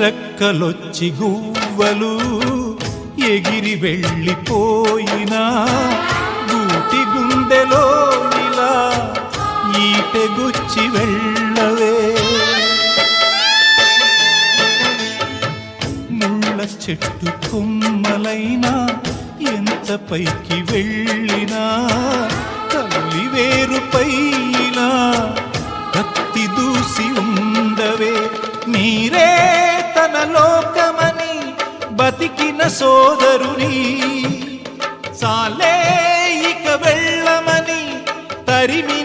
రెక్కలొచ్చి గువ్వలు ఎగిరి వెళ్ళిపోయినా గూటి గుండెలో ఇలా ఈటెగుచ్చి వెళ్ళవే. ముళ్ళ చెట్టు కొమ్మలైనా ఎంత పైకి వెళ్ళినా తల్లి వేరుపైనా కత్తి దూసి ఉండవే. మీరే తన లోకమని బతికిన సోదరుని చాలే ఇక వెళ్ళమని తరిమి